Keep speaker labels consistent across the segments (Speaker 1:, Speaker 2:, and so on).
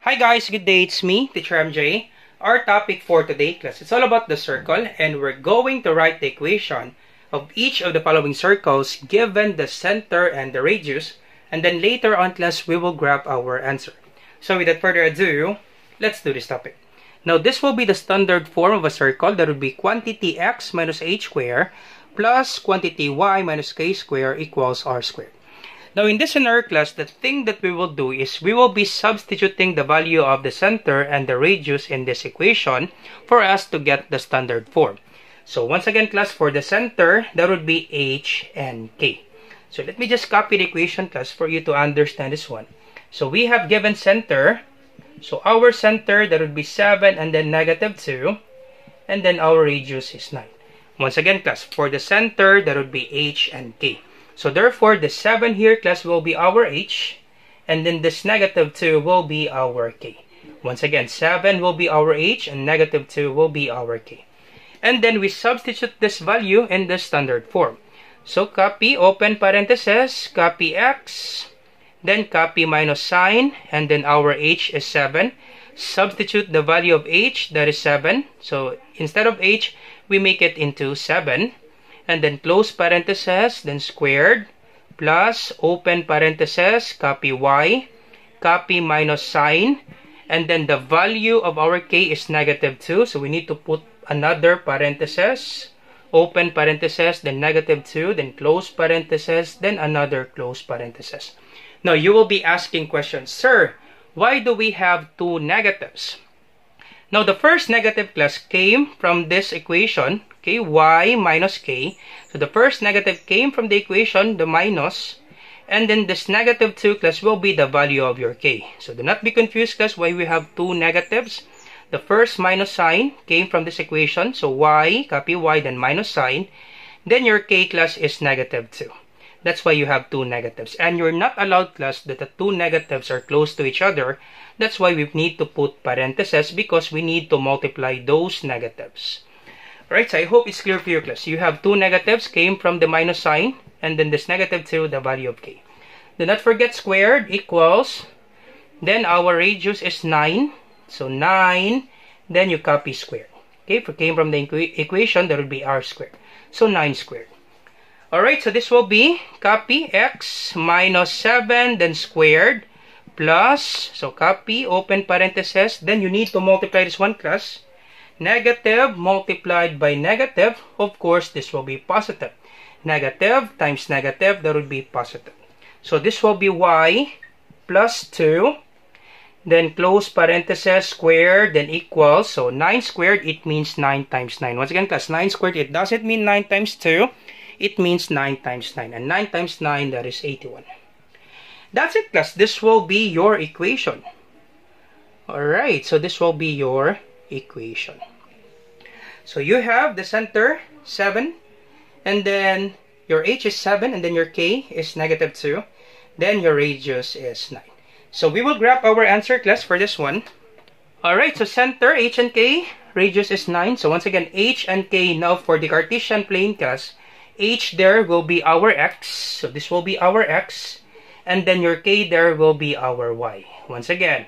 Speaker 1: Hi guys, good day, it's me, Teacher MJ. Our topic for today, class, it's all about the circle, and we're going to write the equation of each of the following circles given the center and the radius, and then later on, class, we will grab our answer. So without further ado, let's do this topic. Now, this will be the standard form of a circle. That would be quantity x minus h squared plus quantity y minus k squared equals r squared. Now, in this scenario, class, the thing that we will do is we will be substituting the value of the center and the radius in this equation for us to get the standard form. So, once again, class, for the center, that would be h and k. So, let me just copy the equation, class, for you to understand this one. So, we have given center. So, our center, that would be 7 and then negative 2. And then our radius is 9. Once again, class, for the center, that would be h and k. So therefore, the 7 here, class, will be our h, and then this negative 2 will be our k. Once again, 7 will be our h, and negative 2 will be our k. And then we substitute this value in the standard form. So copy, open parentheses, copy x, then copy minus sign, and then our h is 7. Substitute the value of h, that is 7. So instead of h, we make it into 7. And then close parentheses, then squared, plus open parentheses, copy y, copy minus sign, and then the value of our k is negative 2, so we need to put another parentheses, open parentheses, then negative 2, then close parentheses, then another close parentheses. Now, you will be asking questions, sir, why do we have two negatives? Now, the first negative, class, came from this equation, okay, y minus k. So, the first negative came from the equation, the minus, and then this negative 2, class, will be the value of your k. So, do not be confused, class, why we have two negatives. The first minus sign came from this equation, so y, copy y, then minus sign. Then your k, class, is negative 2. That's why you have two negatives. And you're not allowed, class, that the two negatives are close to each other. That's why we need to put parentheses because we need to multiply those negatives. Alright, so I hope it's clear for you, class. You have two negatives came from the minus sign, and then this negative 2, the value of k. Do not forget squared equals, then our radius is 9. So 9, then you copy squared. Okay, if it came from the equation, that would be r squared. So 9 squared. Alright, so this will be copy x minus 7, then squared, plus, so copy, open parentheses, then you need to multiply this one, class. Negative multiplied by negative, of course, this will be positive. Negative times negative, that would be positive. So this will be y plus 2, then close parentheses, squared, then equals, so 9 squared, it means 9 times 9. Once again, class, 9 squared, it doesn't mean 9 times 2. It means 9 times 9. And 9 times 9, that is 81. That's it, class. This will be your equation. Alright, so this will be your equation. So you have the center, 7. And then your h is 7. And then your k is negative 2. Then your radius is 9. So we will grab our answer, class, for this one. Alright, so center, h and k. Radius is 9. So once again, h and k. Now for the Cartesian plane, class, h there will be our x. So this will be our x. And then your k there will be our y. Once again,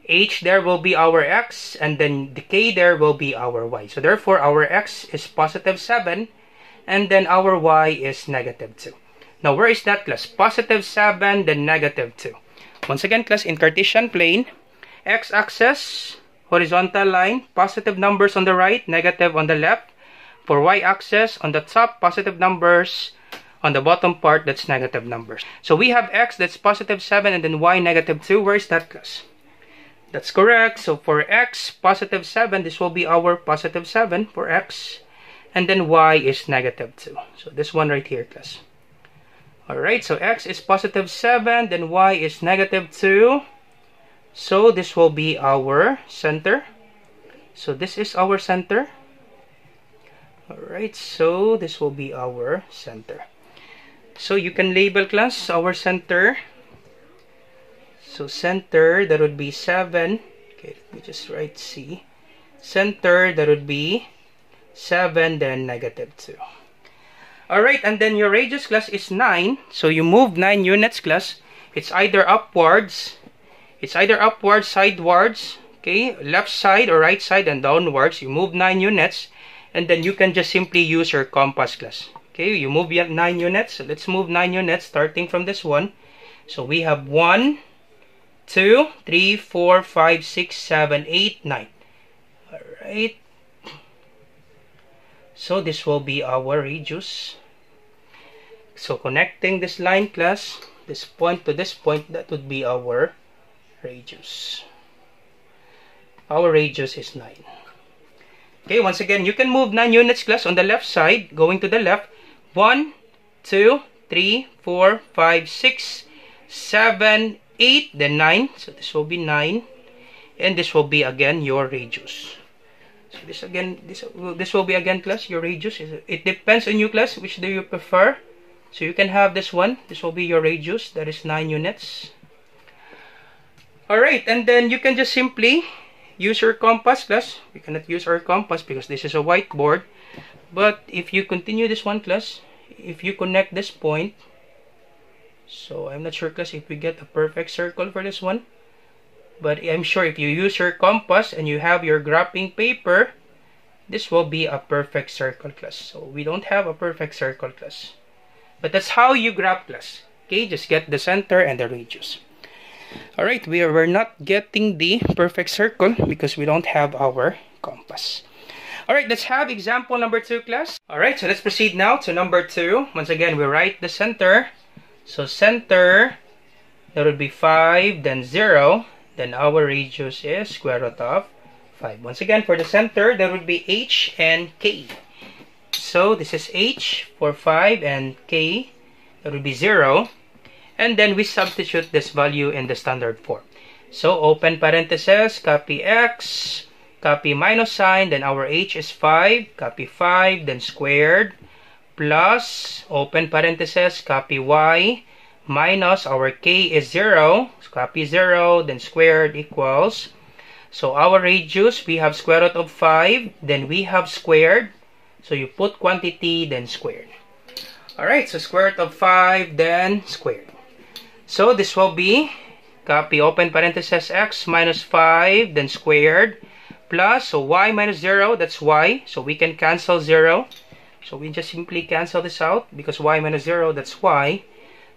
Speaker 1: h there will be our x. And then the k there will be our y. So therefore, our x is positive 7. And then our y is negative 2. Now, where is that, class? Positive 7, then negative 2. Once again, class, in Cartesian plane, x-axis, horizontal line, positive numbers on the right, negative on the left. For y-axis, on the top, positive numbers. On the bottom part, that's negative numbers. So we have x, that's positive 7, and then y, negative 2. Where is that, class? That's correct. So for x, positive 7, this will be our positive 7 for x. And then y is negative 2. So this one right here, class. Alright, so x is positive 7, then y is negative 2. So this will be our center. So this is our center. Alright, so this will be our center. So you can label, class, our center. So center, that would be 7. Okay, let me just write C. Center, that would be 7, then negative 2. Alright, and then your radius, class, is 9. So you move 9 units, class. It's either upwards, It's either upwards, sidewards, okay, left side or right side and downwards. You move 9 units, and then you can just simply use your compass, class. Okay, you move 9 units. So let's move 9 units starting from this one. So we have 1, 2, 3, 4, 5, 6, 7, 8, 9. Alright. So this will be our radius. So connecting this line, class, this point to this point, that would be our radius. Our radius is 9. Okay, once again, you can move 9 units, class, on the left side, going to the left. 1, 2, 3, 4, 5, 6, 7, 8, then 9. So this will be 9. And this will be again your radius. So this will be again, class, your radius. It depends on you, class, which do you prefer. So you can have this one. This will be your radius. That is 9 units. Alright, and then you can just simply use your compass, class. We cannot use our compass because this is a whiteboard. But if you continue this one, class, if you connect this point, so I'm not sure, class, if we get a perfect circle for this one. But I'm sure if you use your compass and you have your graphing paper, this will be a perfect circle, class. So we don't have a perfect circle, class. But that's how you graph, class. Okay, just get the center and the radius. Alright, we're not getting the perfect circle because we don't have our compass. Alright, let's have example number 2, class. Alright, so let's proceed now to number 2. Once again, we write the center. So center, that would be 5, then 0. Then our radius is square root of 5. Once again, for the center, that would be h and k. So this is h for 5 and k, that would be 0. And then we substitute this value in the standard form. So open parentheses, copy x, copy minus sign, then our h is 5, copy 5, then squared, plus, open parentheses, copy y, minus our k is 0, so copy 0, then squared equals. So our radius, we have square root of 5, then we have squared. So you put quantity, then squared. Alright, so square root of 5, then squared. So this will be, copy open parentheses x minus 5, then squared, plus, so y minus 0, that's y. So we can cancel 0. So we just simply cancel this out because y minus 0, that's y.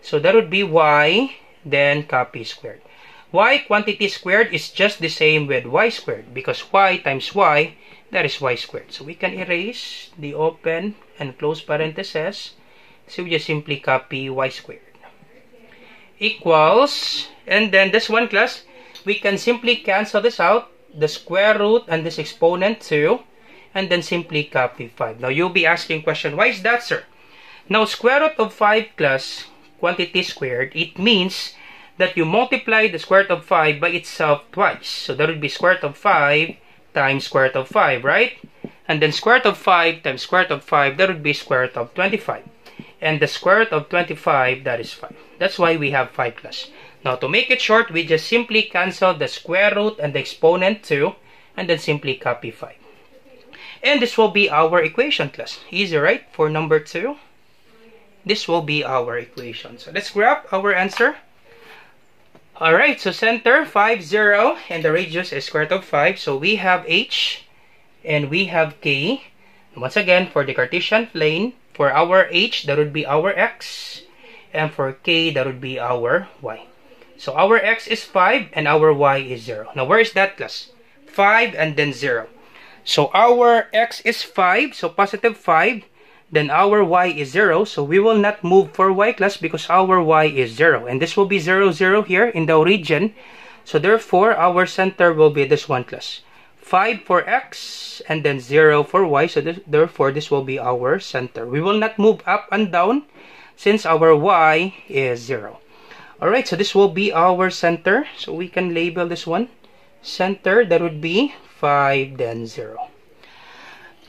Speaker 1: So that would be y, then copy squared. Y quantity squared is just the same with y squared because y times y, that is y squared. So we can erase the open and close parentheses. So we just simply copy y squared. Equals, and then this one, class, we can simply cancel this out, the square root and this exponent 2, and then simply copy 5. Now you'll be asking question, why is that, sir? Now square root of 5, class, quantity squared, it means that you multiply the square root of 5 by itself twice. So that would be square root of 5 times square root of 5, right? And then square root of 5 times square root of 5, that would be square root of 25. And the square root of 25, that is 5. That's why we have 5, class. Now to make it short, we just simply cancel the square root and the exponent 2, and then simply copy 5. And this will be our equation, class. Easy, right? For number 2. This will be our equation. So let's grab our answer. Alright, so center 5, 0, and the radius is square root of 5. So we have h and we have k. And once again, for the Cartesian plane, for our h, that would be our x. And for k, that would be our y. So our x is 5 and our y is 0. Now where is that, class? 5 and then 0. So our x is 5, so positive 5. Then our y is 0, so we will not move for y, class, because our y is 0. And this will be 0, 0 here in the origin. So therefore, our center will be this one, class. 5 for x, and then 0 for y. So therefore, this will be our center. We will not move up and down since our y is 0. Alright, so this will be our center. So we can label this one. Center, that would be 5, then 0.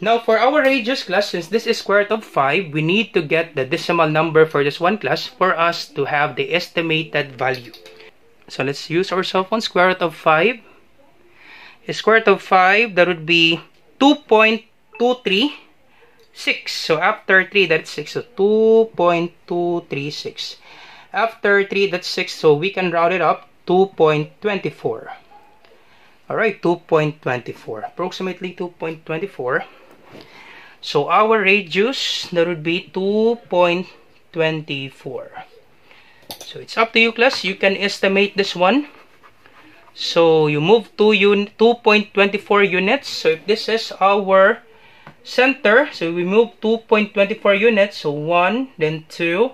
Speaker 1: Now, for our radius, class, since this is square root of 5, we need to get the decimal number for this one, class, for us to have the estimated value. So, let's use our cell phone. Square root of 5. Square root of 5, that would be 2.236. So, after 3, that's 6. So, 2.236. After 3, that's 6. So, we can round it up. 2.24. Alright, 2.24. Approximately 2.24. So our radius, that would be 2.24. So it's up to you, class. You can estimate this one. So you move 2.24 units. So if this is our center, so we move 2.24 units. So 1, then 2,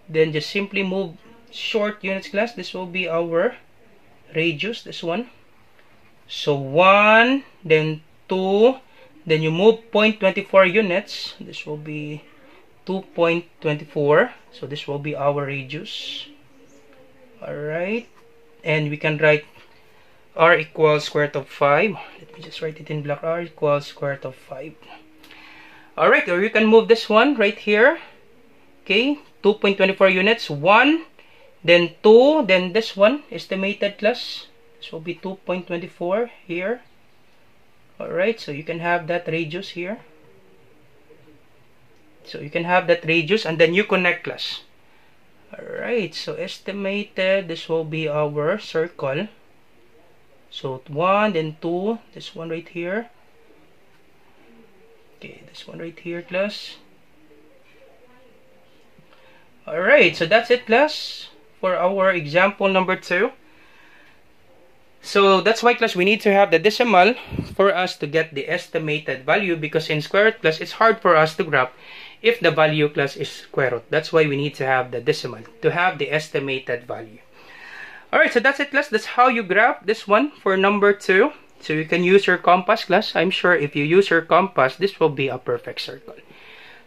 Speaker 1: then just simply move short units, class. This will be our radius, this one. So 1, then 2, then you move 0.24 units. This will be 2.24. So this will be our radius. Alright. And we can write r equals square root of 5. Let me just write it in black. R equals square root of 5. Alright, or you can move this one right here. Okay, 2.24 units. 1, then 2, then this one, estimated, class. This will be 2.24 here. Alright, so you can have that radius here. So you can have that radius, and then you connect, class. Alright, so estimated, this will be our circle. So 1, then 2, this one right here. Okay, this one right here, class. Alright, so that's it, class, for our example number 2. So that's why, class, we need to have the decimal for us to get the estimated value, because in square root, class, it's hard for us to graph if the value, class, is square root. That's why we need to have the decimal to have the estimated value. Alright, so that's it, class. That's how you graph this one for number 2. So you can use your compass, class. I'm sure if you use your compass, this will be a perfect circle.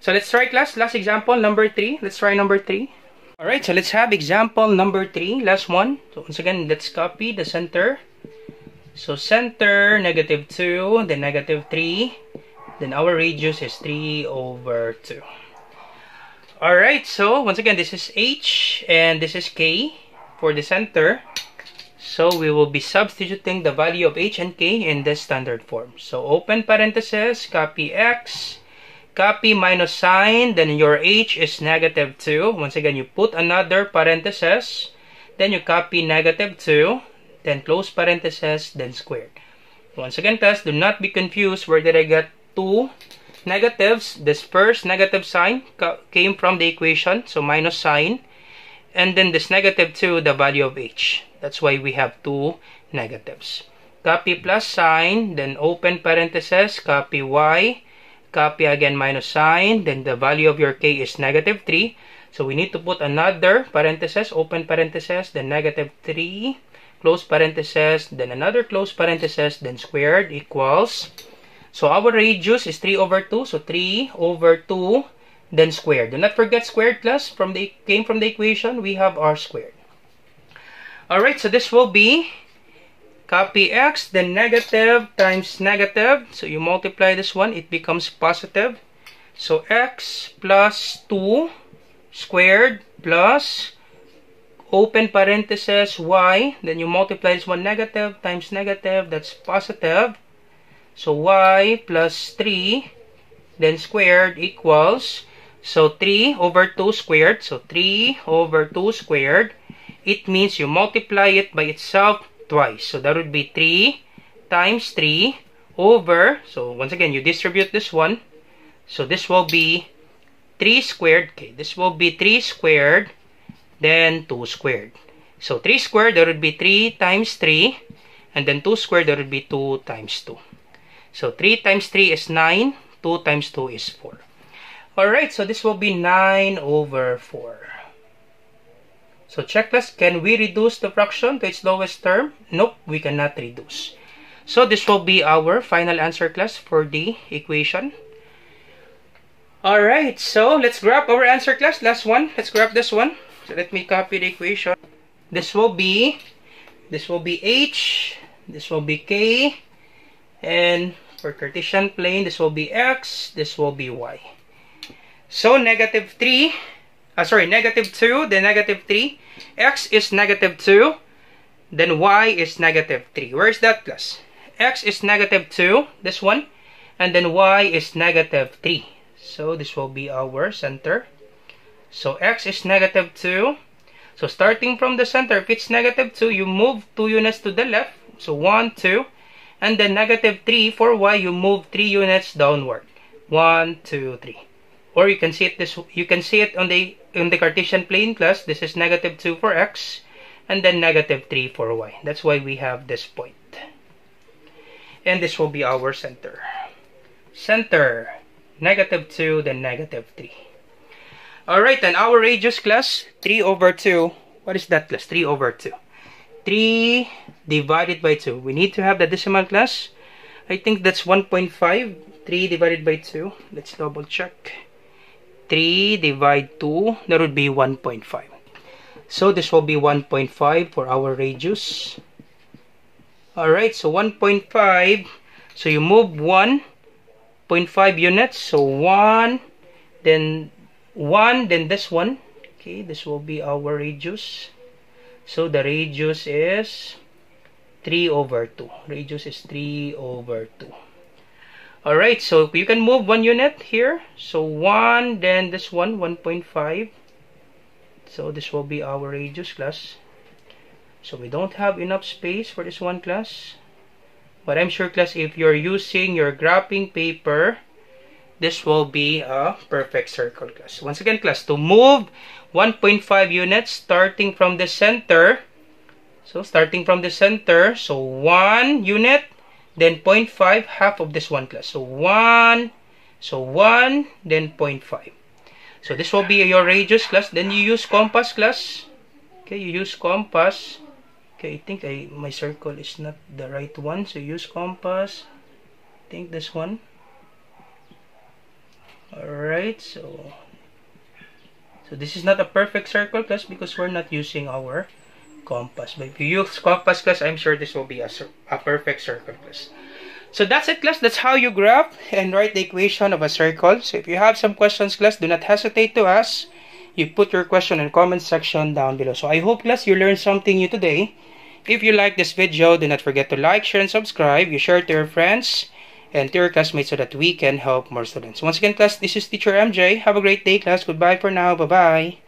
Speaker 1: So let's try, class, last example, number 3. Let's try number 3. Alright, so let's have example number 3, last one. So once again, let's copy the center. So center, -2, then -3. Then our radius is 3/2. Alright, so once again, this is H and this is K for the center. So we will be substituting the value of H and K in this standard form. So open parenthesis, copy X, copy minus sign, then your H is -2. Once again, you put another parenthesis, then you copy -2, then close parenthesis, then squared. Once again, class, do not be confused. Where did I get 2 negatives? This first negative sign came from the equation, so minus sign. And then this -2, the value of H. That's why we have 2 negatives. Copy plus sign, then open parenthesis, copy Y, copy again minus sign, then the value of your K is -3. So we need to put another parenthesis, open parenthesis, then -3, close parenthesis, then another close parenthesis, then squared equals. So our radius is 3/2, so 3/2, then squared. Do not forget squared, class. Came from the equation, we have r squared. Alright, so this will be copy X, then negative times negative. So you multiply this one, it becomes positive. So X plus 2 squared plus open parenthesis Y. Then you multiply this one, negative times negative, that's positive. So Y plus 3, then squared equals. So 3/2 squared. So 3/2 squared. It means you multiply it by itself twice. So that would be 3 times 3 over. So once again, you distribute this one. So this will be 3 squared. Okay, this will be 3 squared, then 2 squared. So 3 squared, that would be 3 times 3. And then 2 squared, that would be 2 times 2. So 3 times 3 is 9. 2 times 2 is 4. Alright, so this will be 9/4. So check, class, can we reduce the fraction to its lowest term? Nope, we cannot reduce. So this will be our final answer, class, for the equation. Alright, so let's grab our answer, class. Last one. Let's grab this one. So let me copy the equation. This will be H. This will be K. And for Cartesian plane, this will be X. This will be Y. So -2, then -3. X is -2. Then Y is -3. Where is that, class? X is -2, this one. And then Y is -3. So this will be our center. So X is -2. So starting from the center, if it's negative 2, you move 2 units to the left. So 1, 2. And then negative 3 for y, you move 3 units downward. 1, 2, 3. Or you can see it on the Cartesian plane class. This is negative 2 for x. And then negative 3 for y. That's why we have this point. And this will be our center. Center, negative 2, then negative 3. Alright, and our radius class, 3 over 2. What is that class? 3 over 2. 3 divided by 2. We need to have the decimal class. I think that's 1.5. 3 divided by 2. Let's double check. 3 divided 2. That would be 1.5. So this will be 1.5 for our radius. Alright, so 1.5. So you move 1.5 units. So 1, then 1, then this one. Okay, this will be our radius. So the radius is 3 over 2. Radius is 3 over 2. Alright, so you can move 1 unit here. So 1, then this one, 1.5. So this will be our radius class. So we don't have enough space for this one class. But I'm sure class, if you're using your graphing paper, this will be a perfect circle class. Once again class, to move 1.5 units starting from the center. So starting from the center, so 1 unit, then 0.5, half of this one class. So 1, then 0.5. So this will be your radius class. Then you use compass class. Okay, you use compass. Okay, I think my circle is not the right one. So use compass. I think this one. Alright, so this is not a perfect circle class because we're not using our compass. But if you use compass class, I'm sure this will be a perfect circle class. So that's it class. That's how you graph and write the equation of a circle. So if you have some questions class, do not hesitate to ask. You put your question in the comment section down below. So I hope class you learned something new today. If you like this video, do not forget to like, share, and subscribe. You share it to your friends and to your classmates so that we can help more students. Once again class, this is Teacher MJ. Have a great day class. Goodbye for now. Bye-bye.